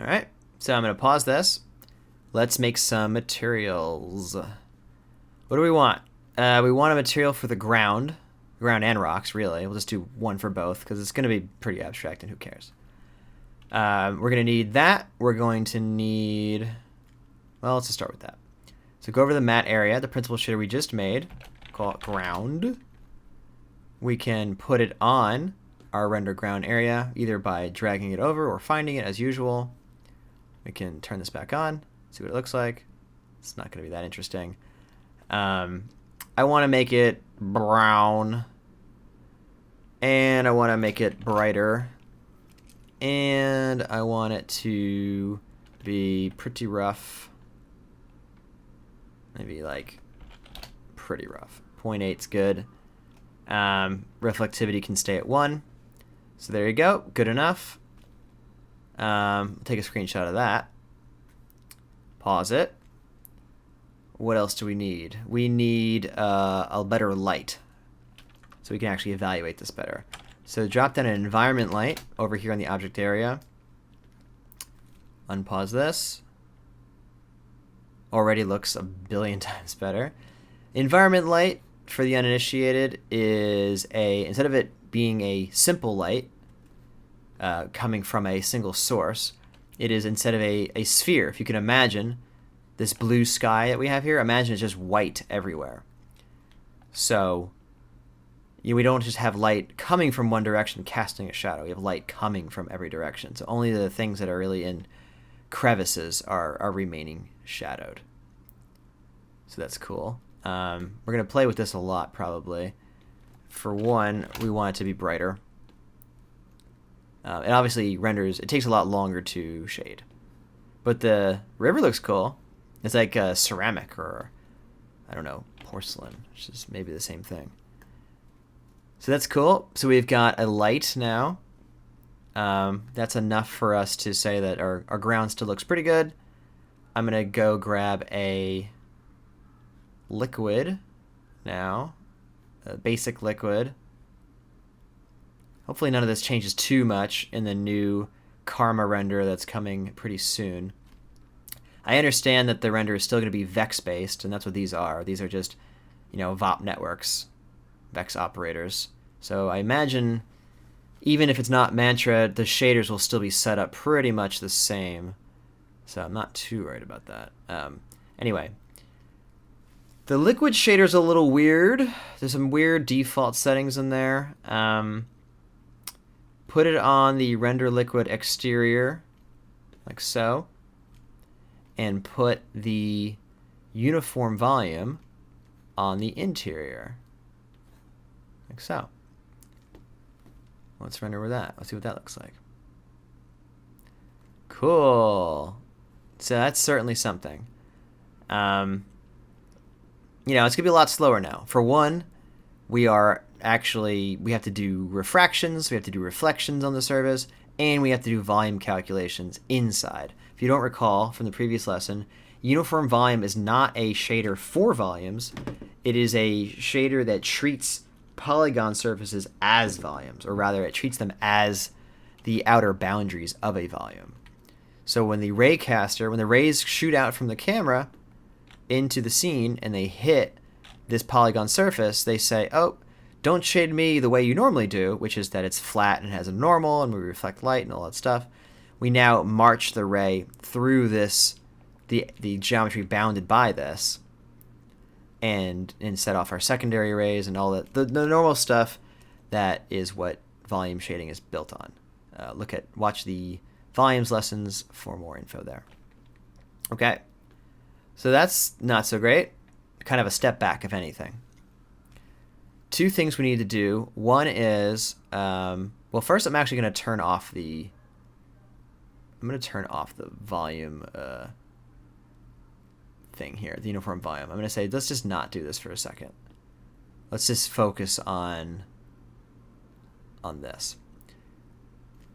All right, so I'm going to pause this. Let's make some materials. What do we want? We want a material for the ground and rocks, really. We'll just do one for both because it's going to be pretty abstract and who cares. We're going to need that. We're going to need, well, let's just start with that. So go over the matte area, the principal shader we just made, call it ground. We can put it on our render ground area, either by dragging it over or finding it as usual. We can turn this back on, see what it looks like. It's not going to be that interesting. I want to make it brown, and I want to make it brighter, and I want it to be pretty rough. Maybe like pretty rough. 0.8's good. Reflectivity can stay at 1. So there you go. Good enough. Take a screenshot of that. Pause it. What else do we need? We need a better light, so we can actually evaluate this better. So drop down an environment light over here on the object area. Unpause this. Already looks a billion times better. Environment light for the uninitiated is instead of it being a simple light coming from a single source, it is instead of a sphere. If you can imagine this blue sky that we have here, imagine it's just white everywhere. So we don't just have light coming from one direction casting a shadow. We have light coming from every direction. So only the things that are really in crevices are remaining shadowed. So that's cool. We're going to play with this a lot, probably. For one, we want it to be brighter. It obviously renders, it takes a lot longer to shade. But the river looks cool. It's like ceramic or, I don't know, porcelain, which is maybe the same thing. So that's cool. So we've got a light now. That's enough for us to say that our ground still looks pretty good. I'm going to go grab a liquid now, a basic liquid. Hopefully none of this changes too much in the new Karma render that's coming pretty soon. I understand that the render is still going to be Vex-based, and that's what these are. These are just, VOP networks, Vex operators. So I imagine even if it's not Mantra, the shaders will still be set up pretty much the same. So I'm not too worried about that. Anyway, the liquid shader's a little weird. There's some weird default settings in there. Put it on the render liquid exterior, like so, and put the uniform volume on the interior, like so. Let's render with that. Let's see what that looks like. Cool. So that's certainly something. It's going to be a lot slower now. For one, we have to do refractions, we have to do reflections on the surface, and we have to do volume calculations inside. If you don't recall from the previous lesson, uniform volume is not a shader for volumes. It is a shader that treats polygon surfaces as volumes, or rather it treats them as the outer boundaries of a volume. So when the rays shoot out from the camera into the scene and they hit this polygon surface, they say, oh, don't shade me the way you normally do, which is that it's flat and has a normal and we reflect light and all that stuff. We now march the ray through this, the geometry bounded by this, and set off our secondary rays and all that, the normal stuff that is what volume shading is built on. Watch the volumes lessons for more info there. Okay, so that's not so great. Kind of a step back, if anything. Two things we need to do. One is, first I'm actually going to turn off the volume thing here, the uniform volume. I'm going to say, let's just not do this for a second. Let's just focus on this.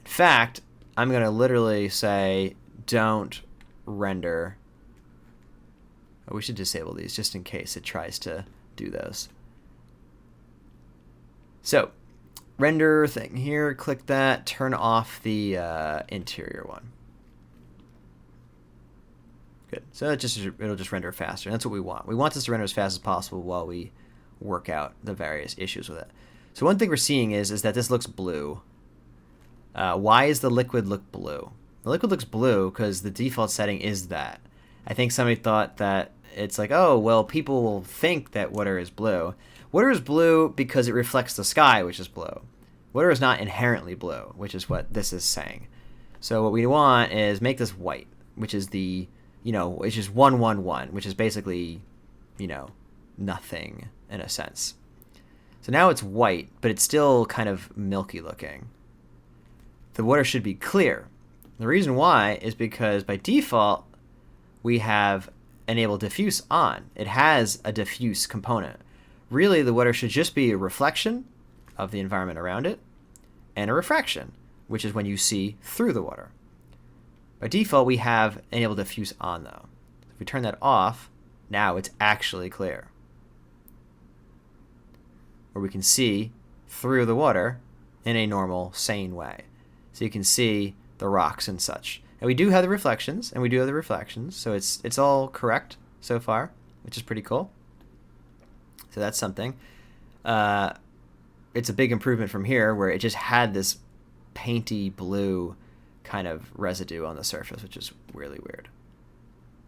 In fact, I'm going to literally say, don't render. Oh, we should disable these just in case it tries to do those. So, render thing here, click that, turn off the interior one. Good. So it'll just render faster. And that's what we want. We want this to render as fast as possible while we work out the various issues with it. So one thing we're seeing is that this looks blue. Why is the liquid look blue? The liquid looks blue because the default setting is that. I think somebody thought that it's like, oh, well, people will think that water is blue. Water is blue because it reflects the sky, which is blue. Water is not inherently blue, which is what this is saying. So what we want is make this white, which is the, which is 111, which is basically, nothing in a sense. So now it's white, but it's still kind of milky looking. The water should be clear. The reason why is because by default, we have enabled diffuse on. It has a diffuse component. Really, the water should just be a reflection of the environment around it and a refraction, which is when you see through the water. By default, we have enabled diffuse on, though. If we turn that off, now it's actually clear, where we can see through the water in a normal, sane way. So you can see the rocks and such. And we do have the reflections, so it's all correct so far, which is pretty cool. So that's something. It's a big improvement from here, where it just had this painty blue kind of residue on the surface, which is really weird.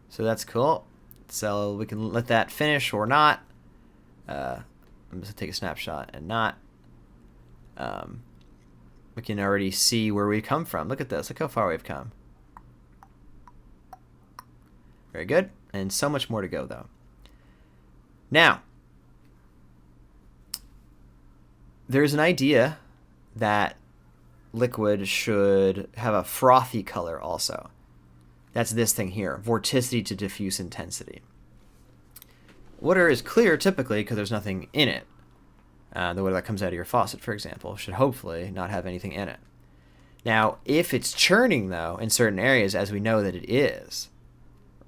So that's cool. So we can let that finish or not. I'm just gonna take a snapshot and not. We can already see where we come from. Look at this. Look how far we've come. Very good. And so much more to go, though. Now, there's an idea that liquid should have a frothy color also. That's this thing here, vorticity to diffuse intensity. Water is clear typically because there's nothing in it. The water that comes out of your faucet, for example, should hopefully not have anything in it. Now, if it's churning, though, in certain areas, as we know that it is,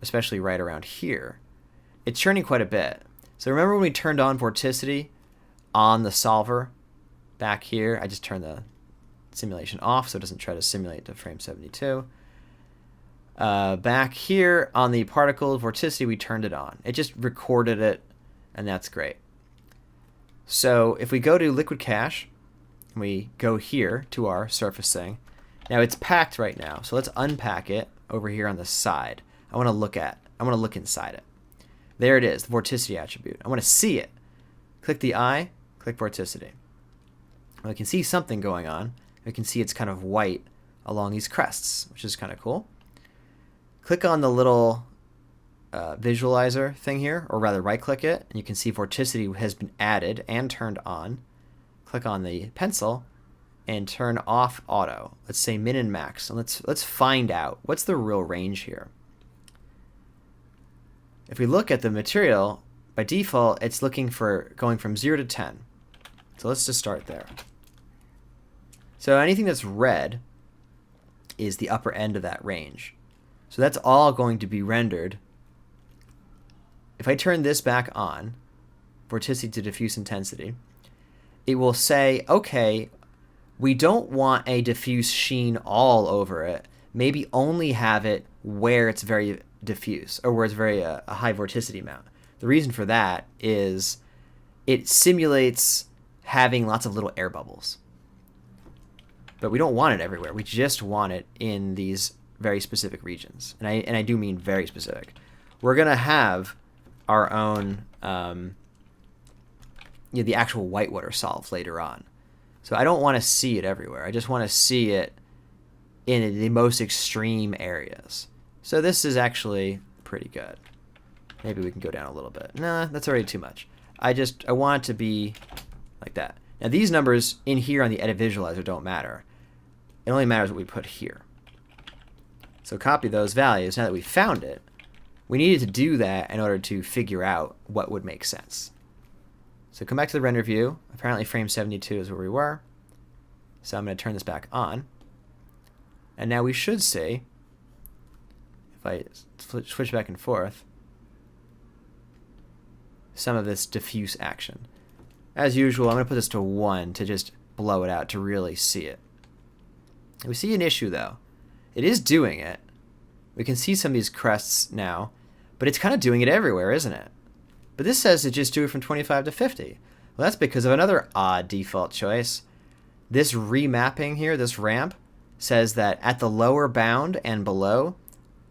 especially right around here, it's churning quite a bit. So remember when we turned on vorticity on the solver back here? I just turned the simulation off so it doesn't try to simulate to frame 72. Back here on the particle vorticity, we turned it on. It just recorded it, and that's great. So if we go to liquid cache, and we go here to our surface thing, now it's packed right now. So let's unpack it over here on the side. I want to look inside it. There it is, the vorticity attribute. I want to see it. Click the eye, click vorticity. We can see something going on. We can see it's kind of white along these crests, which is kind of cool. Click on the little visualizer thing here, or rather right-click it, and you can see vorticity has been added and turned on. Click on the pencil and turn off auto. Let's say min and max, and let's find out what's the real range here. If we look at the material, by default, it's looking for going from 0 to 10. So let's just start there. So anything that's red is the upper end of that range. So that's all going to be rendered. If I turn this back on, vorticity to diffuse intensity, it will say, okay, we don't want a diffuse sheen all over it. Maybe only have it where it's very diffuse, or where it's very a high vorticity amount. The reason for that is it simulates having lots of little air bubbles. But we don't want it everywhere. We just want it in these very specific regions. And I do mean very specific. We're going to have our own, the actual whitewater solve later on. So I don't want to see it everywhere. I just want to see it in the most extreme areas. So this is actually pretty good. Maybe we can go down a little bit. Nah, that's already too much. I want it to be like that. Now these numbers in here on the edit visualizer don't matter. It only matters what we put here. So copy those values. Now that we found it, we needed to do that in order to figure out what would make sense. So come back to the render view. Apparently frame 72 is where we were. So I'm going to turn this back on. And now we should see, if I switch back and forth, some of this diffuse action. As usual, I'm going to put this to 1 to just blow it out to really see it. We see an issue though. It is doing it, We can see some of these crests now, but it's kind of doing it everywhere, isn't it? But this says to just do it from 25 to 50. Well, that's because of another odd default choice. This remapping here, this ramp, says that at the lower bound and below,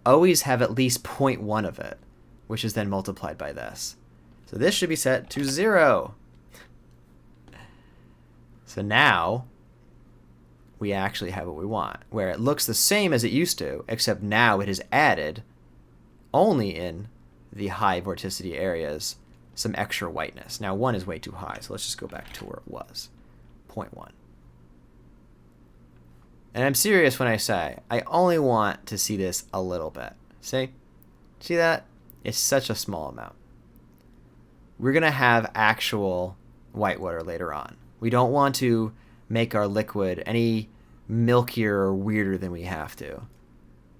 always have at least 0.1 of it, which is then multiplied by this. So this should be set to 0. So now we actually have what we want, where it looks the same as it used to, except now it has added, only in the high vorticity areas, some extra whiteness. Now 1 is way too high, so let's just go back to where it was, 0.1. And I'm serious when I say I only want to see this a little bit. See that? It's such a small amount. We're going to have actual whitewater later on. We don't want to make our liquid any milkier or weirder than we have to.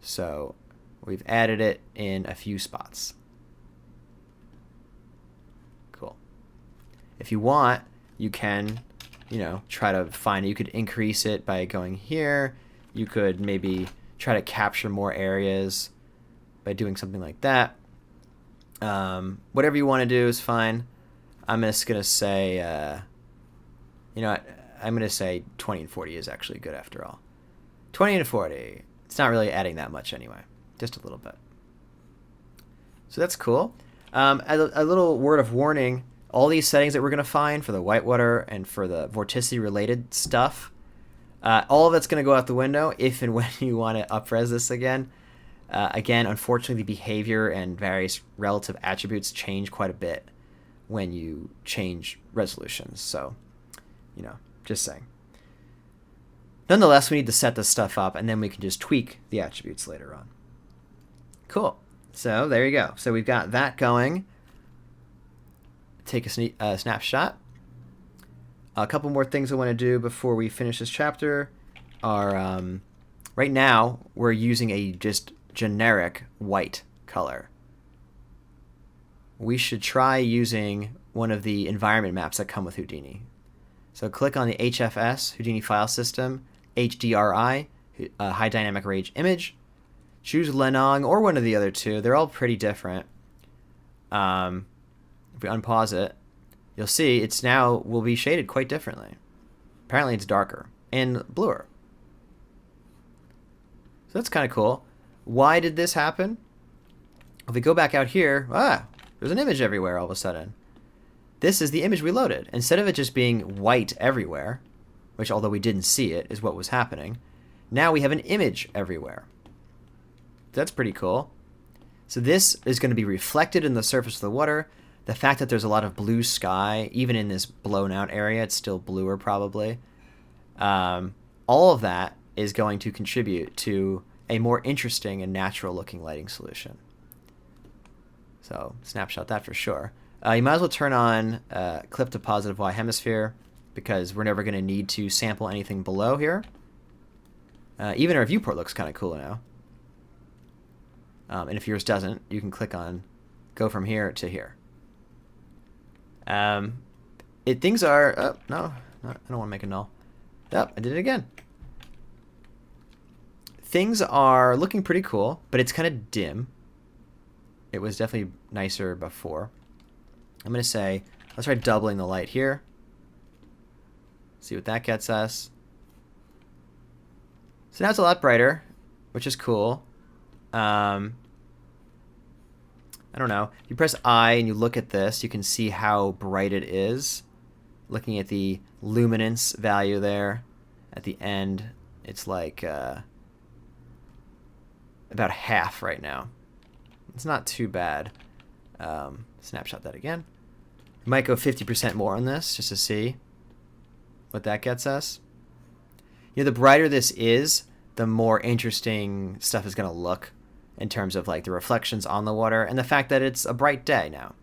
So we've added it in a few spots. Cool. If you want, you can, try to find it. You could increase it by going here. You could maybe try to capture more areas by doing something like that. Whatever you want to do is fine. I'm just going to say, I'm going to say 20 and 40 is actually good after all. 20 and 40. It's not really adding that much anyway. Just a little bit. So that's cool. A little word of warning. All these settings that we're going to find for the whitewater and for the vorticity related stuff, all of it's going to go out the window if and when you want to up-res this again. Again, unfortunately, the behavior and various relative attributes change quite a bit when you change resolutions. So, just saying. Nonetheless, we need to set this stuff up, and then we can just tweak the attributes later on. Cool. So there you go. So we've got that going. Take a snapshot. A couple more things I want to do before we finish this chapter are, right now, we're using a just generic white color. We should try using one of the environment maps that come with Houdini. So click on the HFS, Houdini File System, HDRI, High Dynamic Range Image. Choose Lenong or one of the other two. They're all pretty different. If we unpause it, you'll see it's now will be shaded quite differently. Apparently it's darker and bluer. So that's kind of cool. Why did this happen? If we go back out here, there's an image everywhere all of a sudden. This is the image we loaded. Instead of it just being white everywhere, which although we didn't see it is what was happening, now we have an image everywhere. That's pretty cool. So this is going to be reflected in the surface of the water. The fact that there's a lot of blue sky, even in this blown out area, it's still bluer probably. All of that is going to contribute to a more interesting and natural looking lighting solution. So snapshot that for sure. You might as well turn on clip to positive Y hemisphere because we're never going to need to sample anything below here. Even our viewport looks kind of cool now. And if yours doesn't, you can click on go from here to here. Things are, no, I don't want to make a null. I did it again. Things are looking pretty cool, but it's kind of dim. It was definitely nicer before. I'm going to say, let's try doubling the light here. See what that gets us. So now it's a lot brighter, which is cool. I don't know. You press I and you look at this, you can see how bright it is. Looking at the luminance value there at the end, it's like about half right now. It's not too bad. Snapshot that again. Might go 50% more on this just to see what that gets us. The brighter this is, the more interesting stuff is going to look in terms of like the reflections on the water and the fact that it's a bright day now.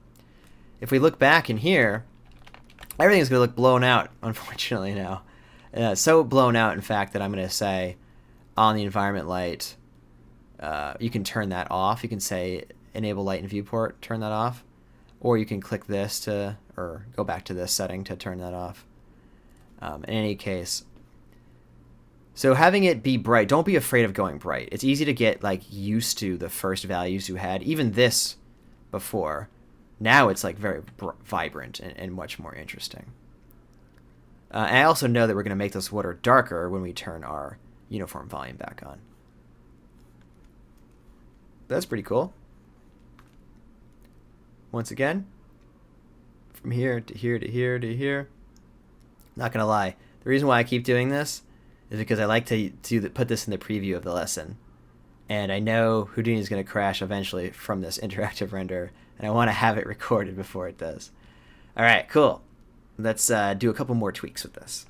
If we look back in here, everything's going to look blown out, unfortunately now. So blown out, in fact, that I'm going to say on the environment light, you can turn that off. You can say enable light and viewport, turn that off. Or you can click this to, or go back to this setting to turn that off. In any case, So having it be bright, don't be afraid of going bright. It's easy to get like used to the first values you had. Even this before, now it's like very vibrant and much more interesting. And I also know that we're going to make this water darker when we turn our uniform volume back on. That's pretty cool. Once again, from here to here to here to here. Not going to lie. The reason why I keep doing this is because I like to put this in the preview of the lesson. And I know Houdini is going to crash eventually from this interactive render, and I want to have it recorded before it does. All right, cool. Let's do a couple more tweaks with this.